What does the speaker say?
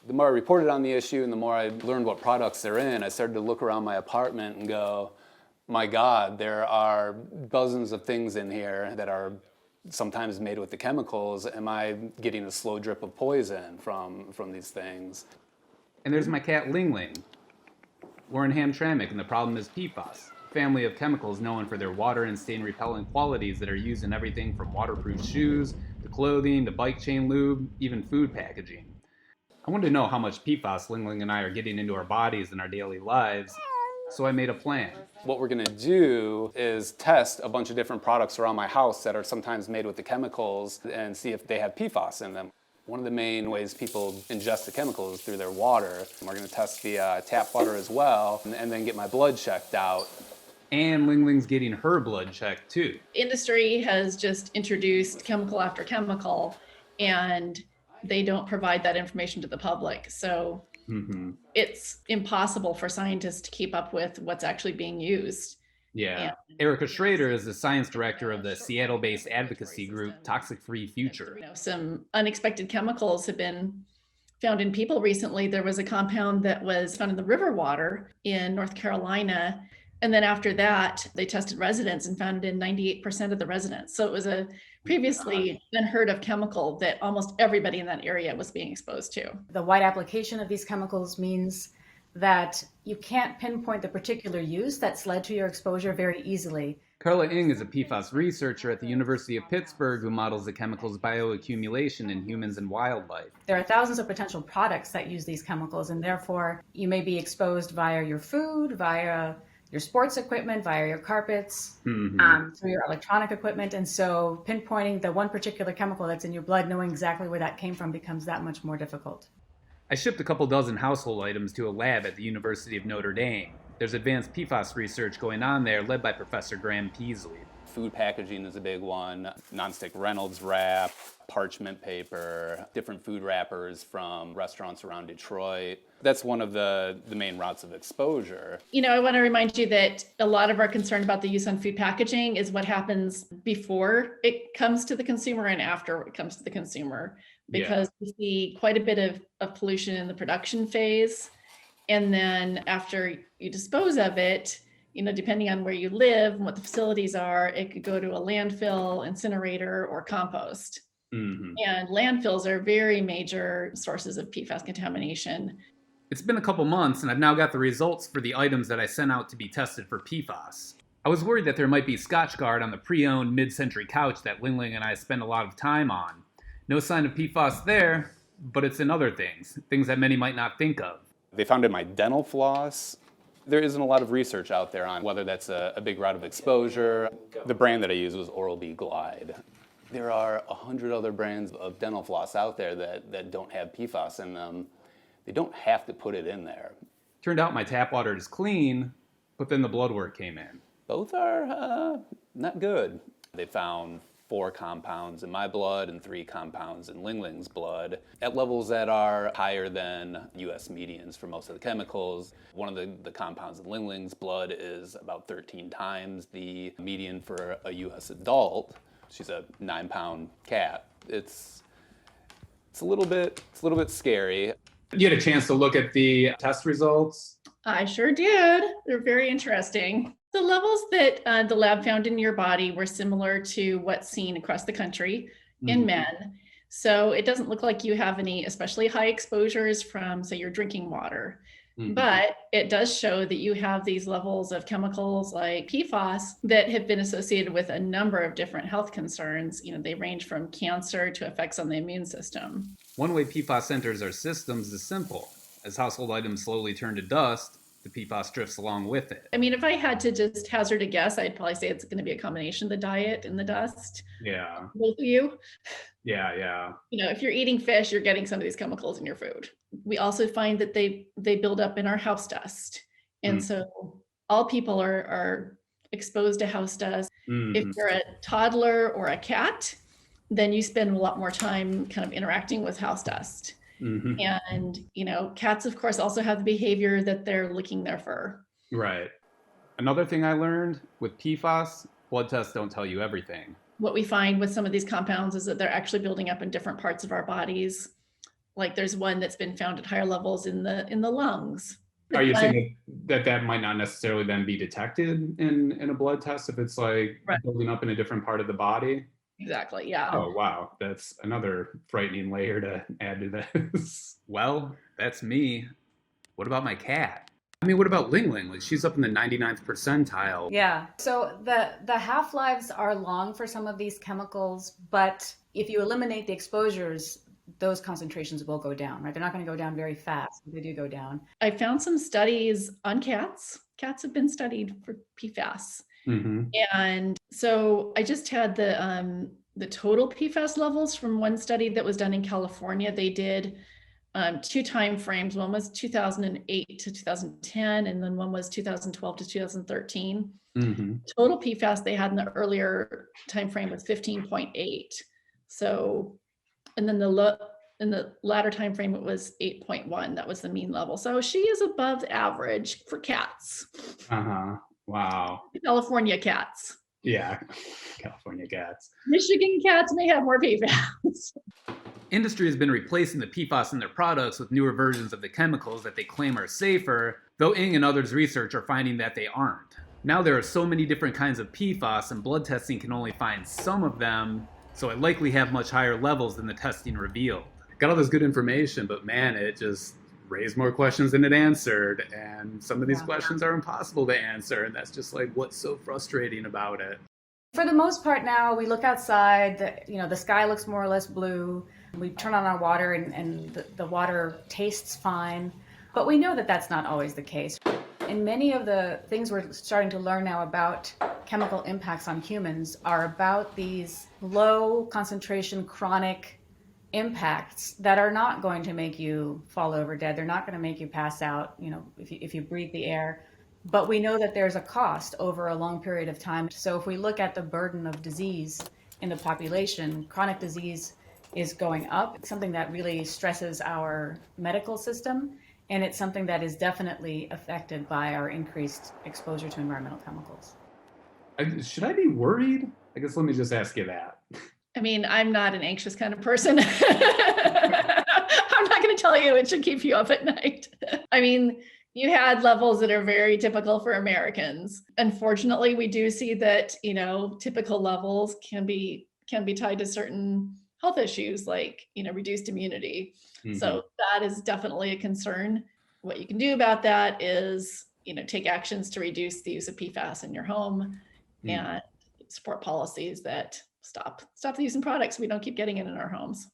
The more I reported on the issue and the more I learned what products they're in, I started to look around my apartment and go, my God, there are dozens of things in here that are sometimes made with the chemicals. Am I getting a slow drip of poison from these things? And there's my cat Ling Ling. We're in Hamtramck, and the problem is PFAS, a family of chemicals known for their water and stain repellent qualities that are used in everything from waterproof shoes to clothing to bike chain lube, even food packaging. I wanted to know how much PFAS Ling Ling and I are getting into our bodies and our daily lives, so I made a plan. What we're gonna do is test a bunch of different products around my house that are sometimes made with the chemicals and see if they have PFAS in them. One of the main ways people ingest the chemicals is through their water. We're gonna test the tap water as well, and then get my blood checked out. And Ling Ling's getting her blood checked too. Industry has just introduced chemical after chemical, and they don't provide that information to the public. So it's impossible for scientists to keep up with what's actually being used. Yeah. Erica Schrader is the science director of the Seattle-based advocacy group Toxic Free Future. Some unexpected chemicals have been found in people recently. There was a compound that was found in the river water in North Carolina. And then after that, they tested residents and found it in 98% of the residents. So it was a previously unheard of chemical that almost everybody in that area was being exposed to. The wide application of these chemicals means that you can't pinpoint the particular use that's led to your exposure very easily. Carla Ng is a PFAS researcher at the University of Pittsburgh who models the chemical's bioaccumulation in humans and wildlife. There are thousands of potential products that use these chemicals, and therefore you may be exposed via your food, via your sports equipment, via your carpets, through your electronic equipment. And so pinpointing the one particular chemical that's in your blood, knowing exactly where that came from, becomes that much more difficult. I shipped a couple dozen household items to a lab at the University of Notre Dame. There's advanced PFAS research going on there, led by Professor Graham Peasley. Food packaging is a big one. Nonstick Reynolds wrap, parchment paper, different food wrappers from restaurants around Detroit. That's one of the main routes of exposure. I want to remind you that a lot of our concern about the use on food packaging is what happens before it comes to the consumer and after it comes to the consumer, because we see quite a bit of pollution in the production phase. And then after you dispose of it, depending on where you live and what the facilities are, it could go to a landfill, incinerator, or compost. And landfills are very major sources of PFAS contamination. It's been a couple months, and I've now got the results for the items that I sent out to be tested for PFAS. I was worried that there might be Scotchgard on the pre-owned mid-century couch that Ling Ling and I spend a lot of time on. No sign of PFAS there, but it's in other things that many might not think of. They found in my dental floss. There isn't a lot of research out there on whether that's a big route of exposure. The brand that I used was Oral-B Glide. There are 100 other brands of dental floss out there that don't have PFAS in them. They don't have to put it in there. Turned out my tap water is clean, but then the blood work came in. Both are not good. They found 4 compounds in my blood and 3 compounds in Ling Ling's blood at levels that are higher than US medians for most of the chemicals. One of the compounds in Ling Ling's blood is about 13 times the median for a US adult. She's a 9-pound cat. It's a little bit scary. You had a chance to look at the test results? I sure did. They're very interesting. The levels that the lab found in your body were similar to what's seen across the country in men. So it doesn't look like you have any especially high exposures from, say, your drinking water. But it does show that you have these levels of chemicals like PFAS that have been associated with a number of different health concerns. They range from cancer to effects on the immune system. One way PFAS enters our systems is simple. As household items slowly turn to dust, the PFAS drifts along with it. I mean, if I had to just hazard a guess, I'd probably say it's going to be a combination of the diet and the dust. Yeah. Both of you. Yeah. If you're eating fish, you're getting some of these chemicals in your food. We also find that they build up in our house dust. And so all people are exposed to house dust. If you're a toddler or a cat, then you spend a lot more time kind of interacting with house dust. And, cats, of course, also have the behavior that they're licking their fur. Right. Another thing I learned with PFAS, blood tests don't tell you everything. What we find with some of these compounds is that they're actually building up in different parts of our bodies. Like there's one that's been found at higher levels in the lungs. Are you saying that might not necessarily then be detected in a blood test if it's like Right. building up in a different part of the body? Exactly. Yeah. Oh, wow. That's another frightening layer to add to this. Well, that's me. What about my cat? I mean, what about Ling Ling? Like, she's up in the 99th percentile. Yeah. So the half-lives are long for some of these chemicals, but if you eliminate the exposures, those concentrations will go down, right? They're not going to go down very fast, but they do go down. I found some studies on cats. Cats have been studied for PFAS. Mm-hmm. And so I just had the total PFAS levels from one study that was done in California. They did 2 time frames. One was 2008 to 2010, and then one was 2012 to 2013. Mm-hmm. Total PFAS they had in the earlier time frame was 15.8. So, and then in the latter time frame, it was 8.1. That was the mean level. So she is above average for cats. Uh-huh. Wow. California cats. Yeah. California cats. Michigan cats may have more PFAS. Industry has been replacing the PFAS in their products with newer versions of the chemicals that they claim are safer, though Ng and others' research are finding that they aren't. Now there are so many different kinds of PFAS, and blood testing can only find some of them, so it likely have much higher levels than the testing revealed. Got all this good information, but man, it just raised more questions than it answered, and some of these questions are impossible to answer, and that's just like what's so frustrating about it. For the most part now, we look outside, the sky looks more or less blue. We turn on our water and the water tastes fine, but we know that that's not always the case. And many of the things we're starting to learn now about chemical impacts on humans are about these low concentration chronic impacts that are not going to make you fall over dead. They're not going to make you pass out, if you breathe the air. But we know that there's a cost over a long period of time. So if we look at the burden of disease in the population, chronic disease is going up. It's something that really stresses our medical system, and it's something that is definitely affected by our increased exposure to environmental chemicals. Should I be worried? I guess let me just ask you that. I mean, I'm not an anxious kind of person. I'm not going to tell you it should keep you up at night. I mean, you had levels that are very typical for Americans. Unfortunately, we do see that, typical levels can be tied to certain health issues like, reduced immunity. Mm-hmm. So that is definitely a concern. What you can do about that is, take actions to reduce the use of PFAS in your home and support policies that stop the use of products so we don't keep getting it in our homes.